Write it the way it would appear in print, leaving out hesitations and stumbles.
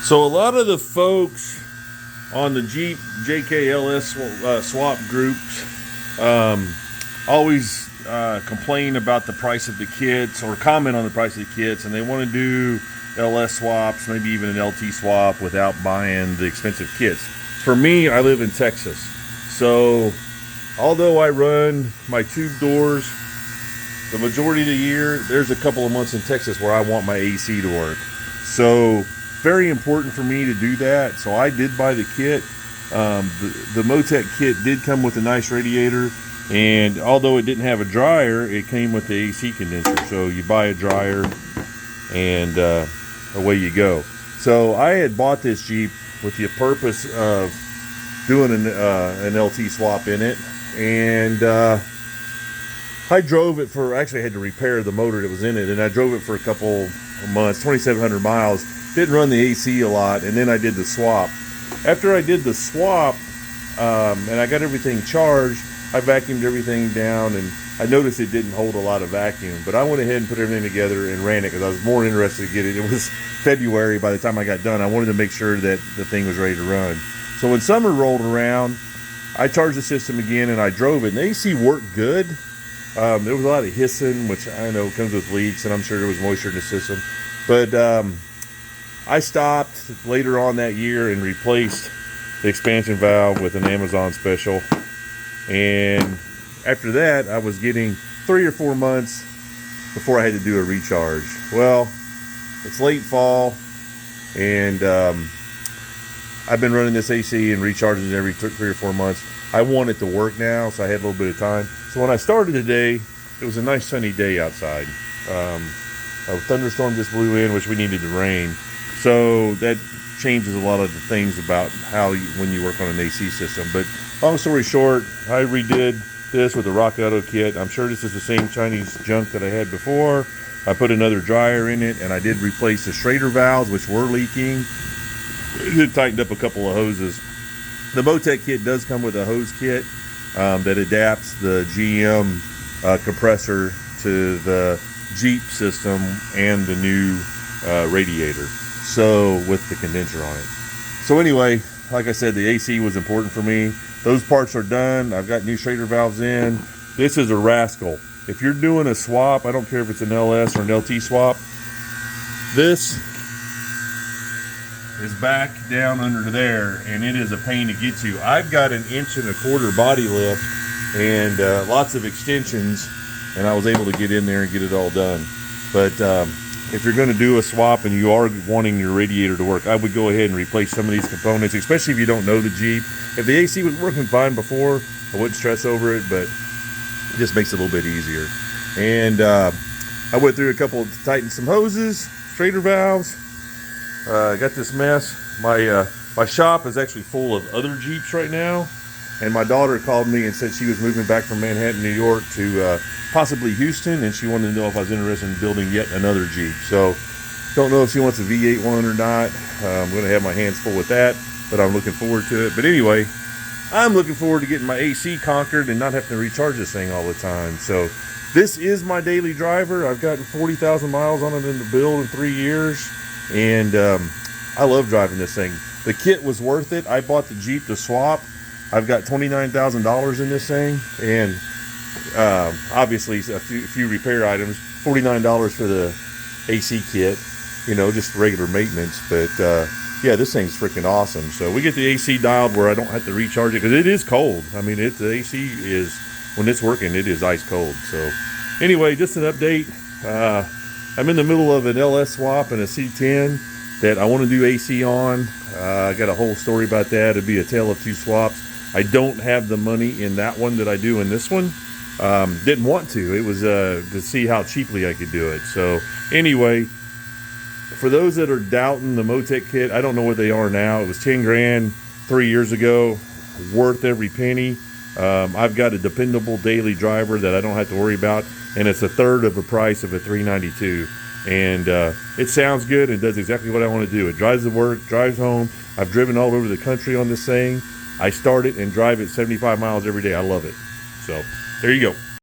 So a lot of the folks on the Jeep JKLS swap groups always complain about the price of the kits or comment on the price of the kits, and they want to do LS swaps, maybe even an LT swap without buying the expensive kits. For me, I live in Texas, so although I run my tube doors the majority of the year, there's a couple of months in Texas where I want my AC to work. So very important for me to do that. So I did buy the kit. The Motec kit did come with a nice radiator, and although it didn't have a dryer, it came with the AC condenser. So you buy a dryer and away you go. So I had bought this Jeep with the purpose of doing an LT swap in it, and I drove it for, actually I had to repair the motor that was in it, and I drove it for a couple of months, 2,700 miles. Didn't run the AC a lot, and then I did the swap. After I did the swap, and I got everything charged, I vacuumed everything down, and I noticed it didn't hold a lot of vacuum, but I went ahead and put everything together and ran it because I was more interested to get it. It was February by the time I got done. I wanted to make sure that the thing was ready to run. So when summer rolled around, I charged the system again and I drove it, and the AC worked good. There was a lot of hissing, which I know comes with leaks, and I'm sure there was moisture in the system. But I stopped later on that year and replaced the expansion valve with an Amazon special. And after that, I was getting 3 or 4 months before I had to do a recharge. Well, it's late fall, and I've been running this AC and recharging it every 3 or 4 months. I want it to work now, so I had a little bit of time. So when I started today, it was a nice sunny day outside. A thunderstorm just blew in, which we needed to rain. So that changes a lot of the things about how when you work on an AC system. But long story short, I redid this with the Rock Auto kit. I'm sure this is the same Chinese junk that I had before. I put another dryer in it, and I did replace the Schrader valves, which were leaking. It tightened up a couple of hoses. The Motec kit does come with a hose kit that adapts the GM compressor to the Jeep system and the new radiator, so with the condenser on it. So anyway, like I said, the AC was important for me. Those parts are done. I've got new Schrader valves in. This is a rascal. If you're doing a swap, I don't care if it's an LS or an LT swap, this is back down under there, and it is a pain to get to. I've got an 1.25 inch body lift and lots of extensions, and I was able to get in there and get it all done. But if you're going to do a swap and you are wanting your radiator to work, I would go ahead and replace some of these components, especially if you don't know the Jeep. If the AC was working fine before, I wouldn't stress over it, but it just makes it a little bit easier. And I went through a couple, tightened some hoses, Schrader valves. Got this mess. My shop is actually full of other Jeeps right now, and my daughter called me and said she was moving back from Manhattan, New York to possibly Houston, and she wanted to know if I was interested in building yet another Jeep. So don't know if she wants a V8 one or not. I'm going to have my hands full with that, but I'm looking forward to it. But anyway, I'm looking forward to getting my AC conquered and not having to recharge this thing all the time. So this is my daily driver. I've gotten 40,000 miles on it in the build in 3 years. And I love driving this thing. The kit was worth it. I bought the Jeep to swap. I've got $29,000 in this thing, and obviously a few repair items. $49 for the AC kit, you know, just regular maintenance. But yeah, this thing's freaking awesome. So we get the AC dialed where I don't have to recharge it, because it is cold. I mean, the AC is, when it's working, it is ice cold. So anyway, just an update. I'm in the middle of an LS swap and a C10 that I want to do AC on. I got a whole story about that. It'd be a tale of two swaps. I don't have the money in that one that I do in this one. Didn't want to. It was to see how cheaply I could do it. So anyway, for those that are doubting the Motec kit, I don't know what they are now. It was 10 grand 3 years ago. Worth every penny. I've got a dependable daily driver that I don't have to worry about, and it's a third of the price of a 392. And it sounds good and does exactly what I want to do. It drives to work, drives home. I've driven all over the country on this thing. I start it and drive it 75 miles every day. I love it. So there you go.